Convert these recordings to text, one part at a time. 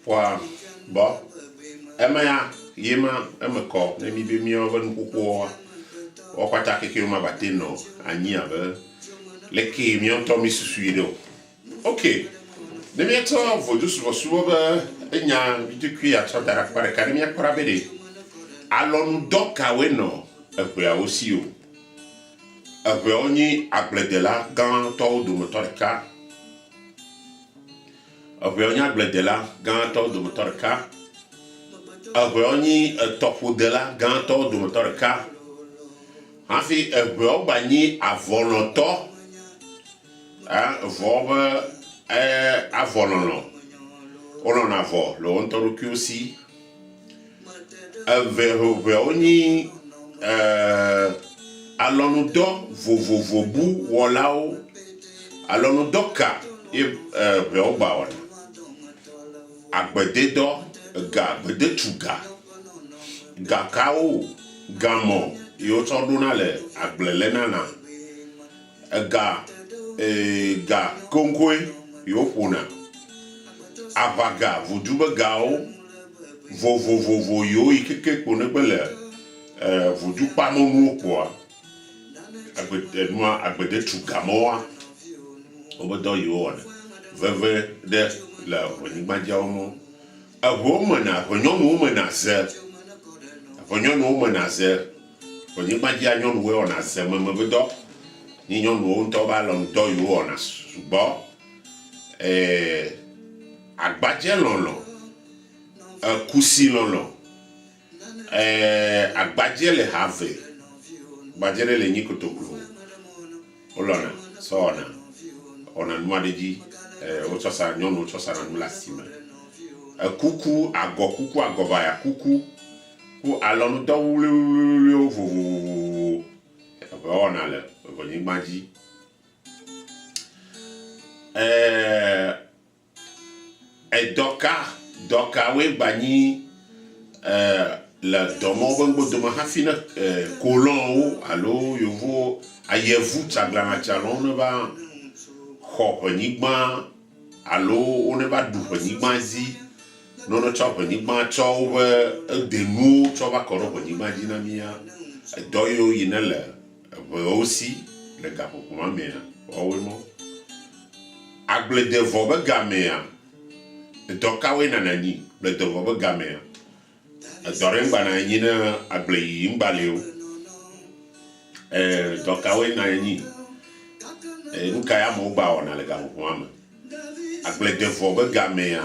Wa bo emaya yema emeko na mi be mi o ban kuko o kwata ke ma batino anyi abe leki mi on to mi susuido okay de mi to vodu subo ba enya bitukui a to dara kware ka mi akora bede alonu doka we no ekwe a osi o ekwe oni agledela gan to do motorka ekwe oni agledela gan to do motorka ekwe oni topodela gan to do motorka afi ekwe ogbani avoloto vobe avolono on a vo lo on to ki aussi ve oni alonu do vovovobu wolao alonu doka ve oba on agbede do ga agbede tuga ga kao gamo yo to duna le agblele nana ga konkwe yo pona avaga voduba gao vovovovo yo ikeke pone bele vodu pa monu kwa agbede tugamoa obodo yo on veve de la onigba jaomo agomana onyono umana ze onyono umana ze onigba janyo we ona ze memebedo ni nyɔnuwo ŋutɔ va lɔ ŋutɔ yiwo wɔna sugbɔ agbadze lɔlɔ kusi lɔlɔ agbadze le have agbadze le nyi kotoklo wolɔna sɔ ɔna nua ɖe dzi wotsɔsa nyɔnuwo tsɔsa na nu le asi me kuku agɔbaya kuku ku alɔnudɔ wuliwuliwo vovovovo wɔna le vonyigba dzi dɔka we gbanyi le dɔmɔ be gbodome hafi ne kolɔnwo alo yovo ayevu tsaglanatsalɔwo ne va xɔ ʋenyigba alo wo ne va ɖu ʋenyigba dzi ne tsɔ ʋenyigba tsɔ woƒe denuwo tsɔ va kɔ ɖe ʋenyigba dzi na mia dɔ yiwo yi ne le aussi le gaƒoƒo ma mea woawoe mɔ agbledevɔ be gamea dɔkawoe nana nyi agbledevɔ be gamea edɔ ɖe ŋgbana nyi ne agbleyiyi ŋgbalewo dɔkawoe nana nyi nuka ya amewo gba wɔna le gaƒoƒo ma me agbledevɔ be gamea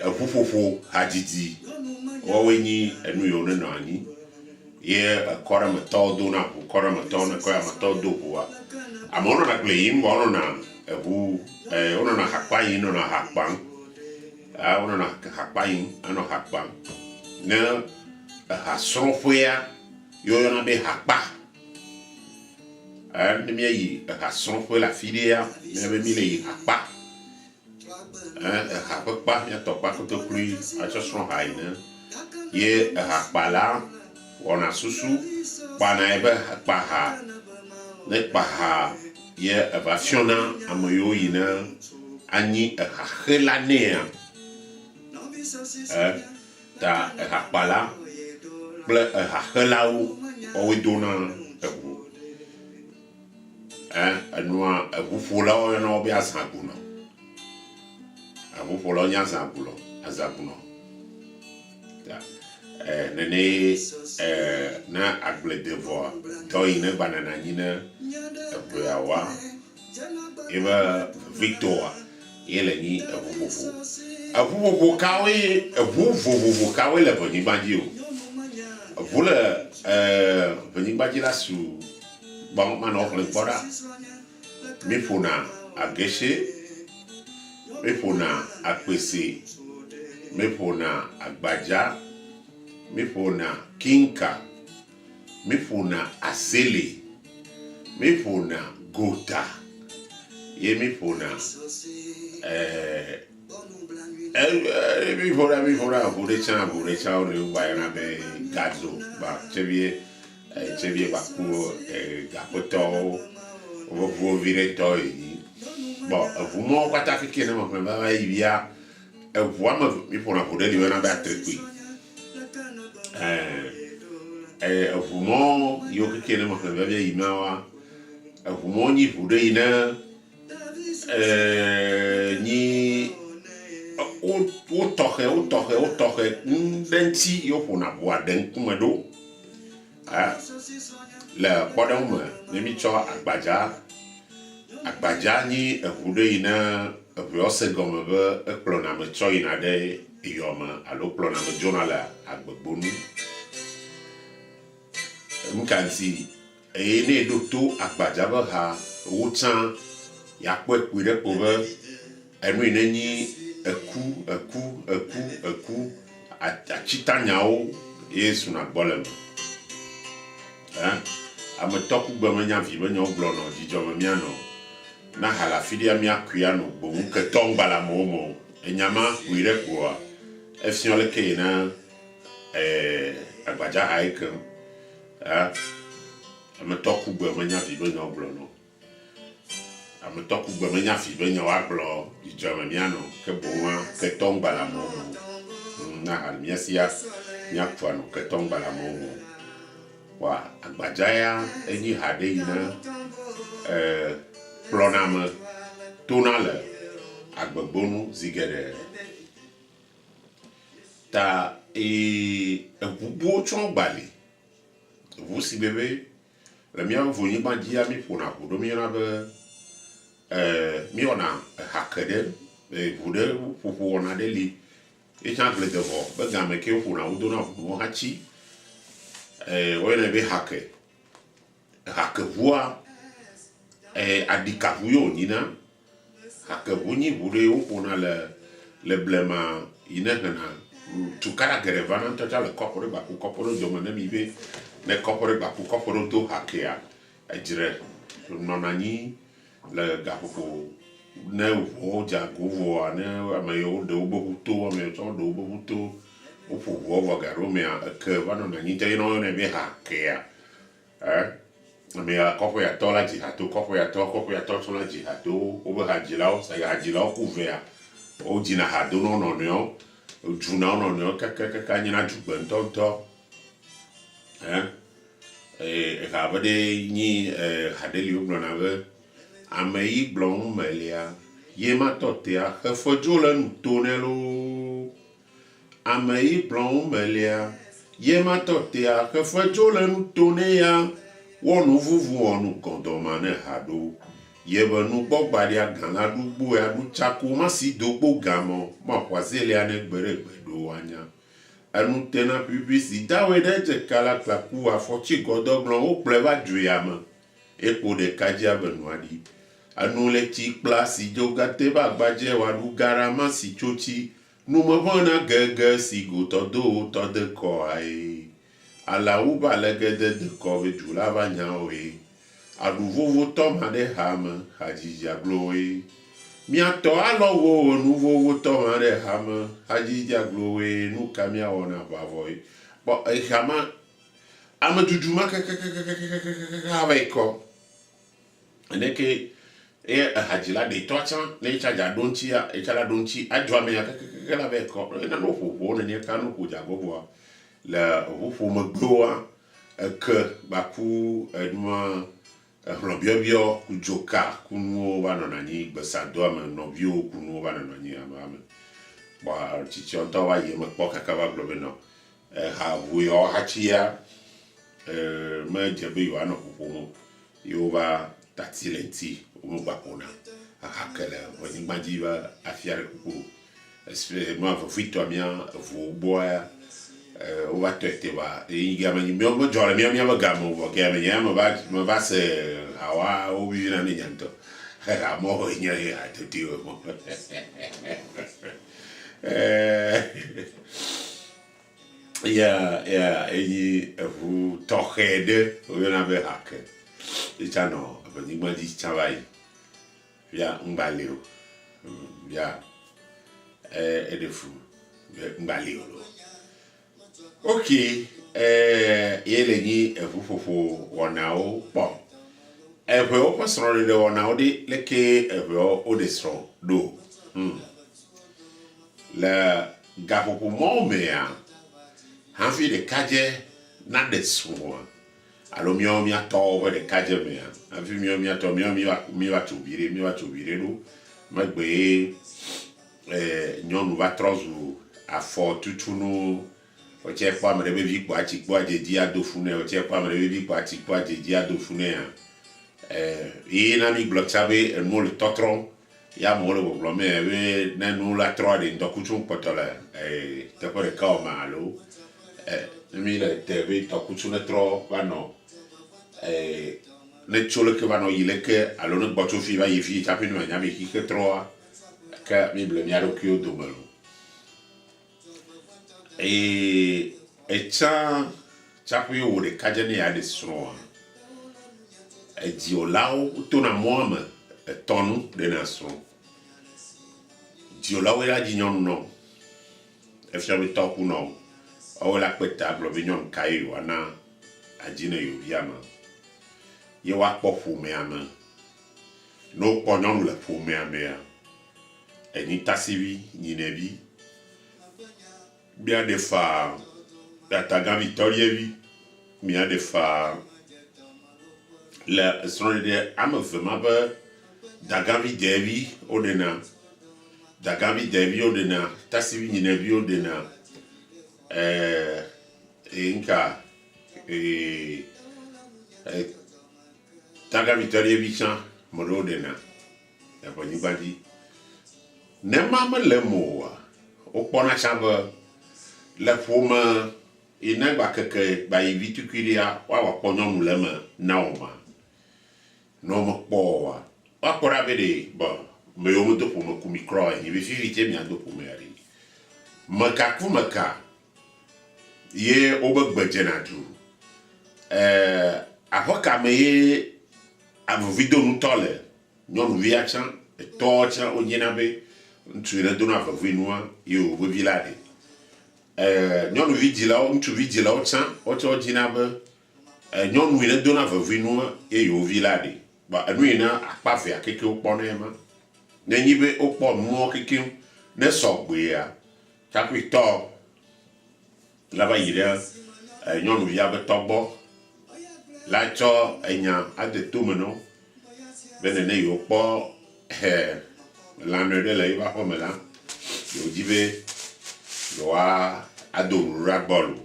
eƒuƒoƒo hadzidzi woawoe nyi enu yiwo ne nɔ anyi ye kɔɖemetɔwo do na ʋu kɔɖemetɔwo ne kɔɖemetɔwo do ʋua amewo nɔna agble yim vɔ wonɔna eʋu wonɔna hakpa yim nɔna ha kpam wonɔna hakpa yim anɔ ha kpam ne ehasrɔ̃ƒea ye woyɔna be hakpa ne míayi ehasrɔ̃ƒe le afi ɖea míabe mi le yi hakpa eha ƒe kpa míatɔ kpa kotoklui atsɔ srɔ̃ ha yi ne ye ehakpa la wɔna susu kpana ebe kpaha ne kpaha ye eva fiona ame yiwo yi ne anyi ehaxe la nea ta ehakpa la kple ehaxelawo woawoe dona eʋu enua eʋuƒolawo yɔna wo be azagunɔ eʋuƒolawo nye azagunɔ nene na agbledevɔ dɔ yi ne gbanana nyi ne eʋeawoa ebe Victor ye le nyi eʋu vovovo kawoe le ʋenyigba dzi o eʋu le ʋenyigba dzi la su manɔ xlẽ kpɔ ɖa mi ƒona agese mi ƒona akpese mi ƒona agbadza mi ƒona kinka mi ƒona azele mi ƒona gota ye mi ƒona mi ƒona ʋu ɖe tsã wo le wobayɔna be gazo ba tsevie baku gaƒetɔwo woƒe ʋuwo vi ɖe tɔ yi bon eʋu mɔwo katã keke ne me ƒle va yi via eʋu ame mi ƒona ʋu ɖe li yɔna be atrikui eʋu mɔ yiwo keke ne me ƒle va yi mawa eʋu mɔ nyi ʋu ɖe yi ne nyi wotɔxɛ ŋɖe ŋti yiwo ƒona ʋua ɖe ŋkume ɖo le kpɔɖeŋu me ne mi tsɔ agbadza nyi eʋu ɖe yi ne eʋua se gɔme be ekplɔna me tsɔ yina ɖe yɔme alo kplɔna me dzona le agbegbonu nuka ŋti eye ne eɖo to agbadza be ha wotsã yakpɔe kpui ɖe kpo be enu yi ne nyi eku atsitanyawo ye suna gbɔ le me ame tɔkugbe menya vi be nyawo gblɔ nɔ dzidzɔ me mianɔ na ha le afi ɖia miakui anɔ gbomu ke tɔŋgbalamewo mɔ enyama kpui ɖe kpoa efiɔ leke yi na agbadza ha yi kem ame tɔkugbe menya vi be nyawo gblɔ nɔ ame tɔkugbe menya vi be nyawo agblɔ dzidzɔ me mianɔ ke boŋa ke tɔŋgbalamewo mɔ na ha miasia miaku anɔ ke tɔŋgbalamewo mɔ wa agbadza ya enyi ha ɖe yi ne kplɔna me tona le agbegbonu zi geɖe ta eʋubuwo tsɔ gbali eʋu si be le míaƒe ʋunyigba dzi ya mi ƒona ʋu ɖo míyɔna be míwɔna hake ɖe ʋu ɖe ƒoƒo wɔna ɖe li etsã gble de vɔ be game ke woƒona wodona ʋuwo hatsi woyɔnɛ be hakeʋua adikaʋu ye wonyina hakeʋu nyi ʋu ɖe woƒona le blema yi ne hena tukara geɖe vana ŋutɔtsa le kɔƒe ɖe gbaku kɔƒe ɖe dome ne mi be ne kɔƒe ɖe gbaku kɔƒe ɖe do hakea edzre nɔna anyi le gaƒoƒo ne ʋuwo dze ago vɔa ne ame yiwo ɖe wobe ʋu to ame yiwo tsɔ ɖe wobe ʋu to woƒo ʋuwo vɔ ga ɖo mea eke va nɔna anyi te yina woyɔnɛ be hakea amea kɔƒeatɔ la dzi hato kɔƒeatɔ tsɔ la dzi hato wobe hadzilawo hadzilawo ku vea wo dzina ha do na wo nɔnɔewo dzuna wo nɔnɔewo kaka nyina dzugbe ŋutɔŋutɔ ha be ɖe nyi ha ɖe li wogblɔna be ame yi gblɔm melia ye ma tɔtea xefedzo le nu to nɛ loo ame yi gblɔm melia ye ma tɔtea xefedzo le nu to nɛ ya wɔnu vuvu wɔnu gɔdɔma ne ha ɖo yebe nu gbɔ gbaɖia gala ɖugbo ya ɖu tsako ma si do kpo gamɔ ma ƒazelia ne gbe ɖe gbe ɖo anya enu tena ƒiƒi si dawe ɖe dze kala klaku afɔtsi gɔdɔgblɔ wo kplɔe va dzoya me ekpo ɖeka dzia be nua ɖi enu le tsi kpla si dzo gate ba gbadze waɖu garama si tsotsi numeʋẽna gege si gotɔ do tɔ de kɔ aye alawu ba le gede de kɔ be dzula va nyawoe aɖu vovotɔ ma ɖe hame hadzidza glowoe miatɔ alɔ wo nu vovotɔ ma ɖe hame hadzidza glowoe nu ka miawɔna ʋavɔe bɔn ehama amedudu ma kakakakakaka va yi kɔ eneke eye ehadzila ɖetɔ tsã ne etsadza ɖo ŋutia etsala ɖo ŋuti adzɔ amea kakaka la va yi kɔ ena no ƒoƒo nene ka no ƒo dzagbɔbɔa le ʋuƒomegloa eke gbaku enua hlɔ̃biɔbiɔ ku dzoka ku nuwo va nɔna anyi gbesadoa me nɔviwo ku nuwo va nɔna anyi ame bɔn tsitsiɔtɔ va yi mekpɔ kaka va gblɔ be nɔ ha ʋu yawo hatsia medze be yewoanɔ ƒoƒom yewo va tati le ŋti womegbakpona ahake le ʋunyigba dzi va afia ɖe kpokpo nua vevitɔ mia eʋuwo gbɔa wova tɔe te va eyi game medzɔ le míaƒe game vɔ ke ame nye me va se hawa wo vivina ne nya ŋutɔ amewo nye atete wo ya eyi eʋu tɔxɛ ɖe woyɔna be hake etsa nɔ ʋunyigba dzi tsã va yi via ŋgbali o via eɖe fu ŋgbali o ok ye le nyi eʋuƒoƒo wɔnawo kpɔ Evo pas sro de ona odi leke evo odi sro do. Le gapo pour mon mea. Hanfi de kaje na de sro. Alo mio mi ato de kaje mea. Hanfi mio mi ato mi wa tubire do. Magbe nyonu va trozu afo tutunu oche kwa mrebe vi kwa chi kwa je dia do fune oche kwa mrebe vi kwa chi kwa je dia do fune na mi blok sabe no le totron ya mo le bo me we na no la tro de ndokutu potola te ko de ka malo mi le te vi tokutu ne tro va no ne chole ke va no ile ke alo ne botu fi va yifi chapi no nya mi ki ke tro ka mi ble mi aro ki o do malo chapi o de kajani ya de sro diolao tona moama tonu de nation diolao la dignon no e fiabe toku no o la petable vignon kai wana adine yo yama ye wa pofu me ama no konon la fu me ama e ni tasivi ni nevi bien de fa dataga victoria vi bien de fa la son de amafema ba dagavi devi odena tasivi ni nevi odena inka taga victoria vichan modena ya bani badi ne mama le moa o pona chamba la foma ina ba keke ba evitu kiria wa ponyo mulema naoma no mo poa wa kora bede ba me yo mo to mo ku micro ni be fi vite mi ando po me ari maka ye obagbejena du ahoka me ye avovido nu tole nyonu viachan e tocha onyena be ntuire do na avovinoa yo bo vilade nyonu vidila ntu vidila ocha ojina be nyonu ine do na avovinoa e yo vilade ba anuina akpafe akeke okpone ema nenyibe okpo mu okeke ne sogbe ya chapi to laba yire nyonu via be togbo la cho enya ade tumeno benene yo po la ne de la iba homela yo jibe yo a ado ragbolu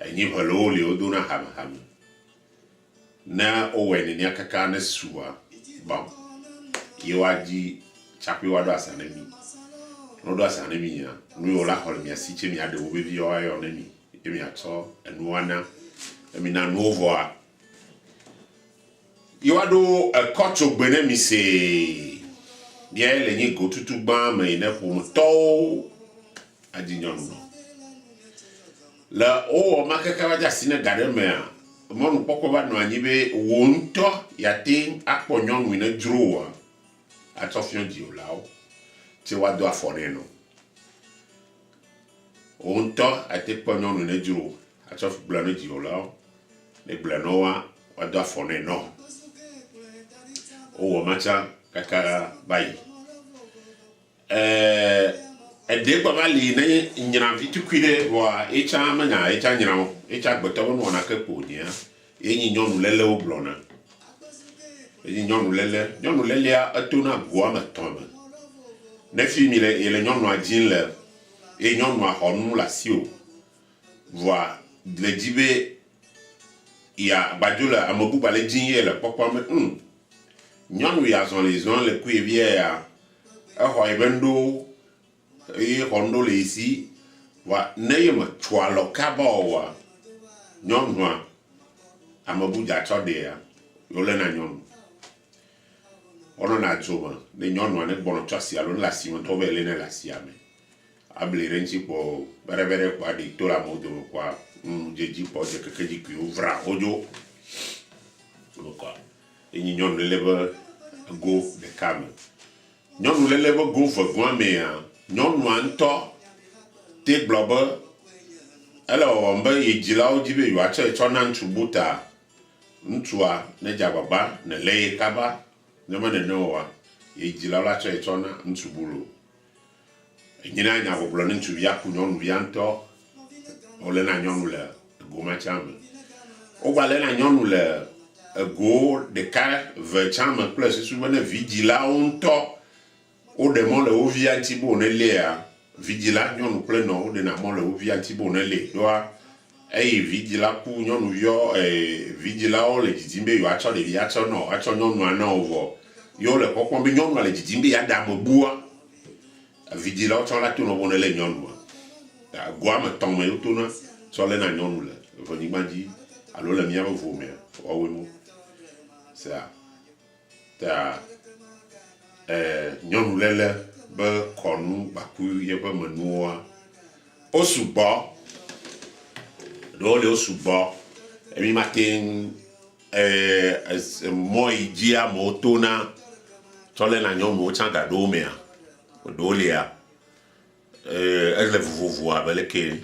enyi holo le oduna ham na oweni ni akaka na suwa ba yo aji chapi wado asanemi no do asanemi ya no yo la hol mi asiche mi ade obevi yo ayo nemi emi ato enuana emi na novo a yo ado kocho gbene mi se dia le ni go tutu gba ma ina fu to adinyon no la o makaka waja sine gade me a mon poko ba no anyibe wonto yate aponyon wi na druwa atofion di olao ti wado afone no wonto ate ponyon wi na dru atof blano di olao le blano wado afone no o macha kaka bai ede kwa bali na nyina vitu kwile wa echa manya echa nyina echa gboto no na kepo nia enyi nyonu lele oblona enyi nyonu lele atuna gwa matoma ne fi mi le nyonu ajin le e nyonu ahonu la sio voa le dibe ya badula amobu bale jinye le popo me nyonu ya son les gens le kuivie ya ho ibendo e hondo le ici wa neyema twalo kabawa nyonu amabu ja chode ya yole na nyonu ono na joma ne nyonu ne bono chasi alo la si to vele ne la si ame abli renchi po bere kwa di to la modo kwa jeji po je kekeji ku uvra ojo lokwa enyi nyonu lebe go de kame nyonu lebe go fo gwa me ya nyonu anto te globe ala omba yejila ojibe yo acha chona ntubuta ŋutsua ne dze agbagba ne lé ye kaba ne me nene oa ye dzilawo la tsɔ ye tsɔna ŋutsu bolo nyina nya gbɔgblɔ ne ŋutsuvia ku nyɔnuvia ŋutɔ wole na nyɔnu le ego matsa me wogba le na nyɔnu le ego ɖeka ve tsã me kple susu be ne vidzilawo ŋutɔ woɖe mɔ le wo via ŋuti bo ne léa vidzila nyɔnu kple nɔ woɖena mɔ le wo via ŋuti bo ne lé ɖoa eye vidzila ku nyɔnuviwo vidzilawo le dzidzim be yewoatsɔ ɖevi atsɔ nɔ atsɔ nyɔnua na wo vɔ yewo le kpɔkpɔm be nyɔnua le dzidzim be yeaɖe amebua vidzilawo tsɔ la to nɔ bo ne lé nyɔnua goa me tɔn me wotona tsɔ lé na nyɔnu le venyigba dzi alo le míaƒe ʋumea woawoe mo sea ta nyɔnu léle be kɔnu gbaku yeƒe menuwoa wo sugbɔ ɖewo le wo sugbɔ emi mate mɔ yi dzi amewo tona tsɔ lé na nyɔnuwo tsã gaɖewo mea ɖewo lia ele vovovo abe leke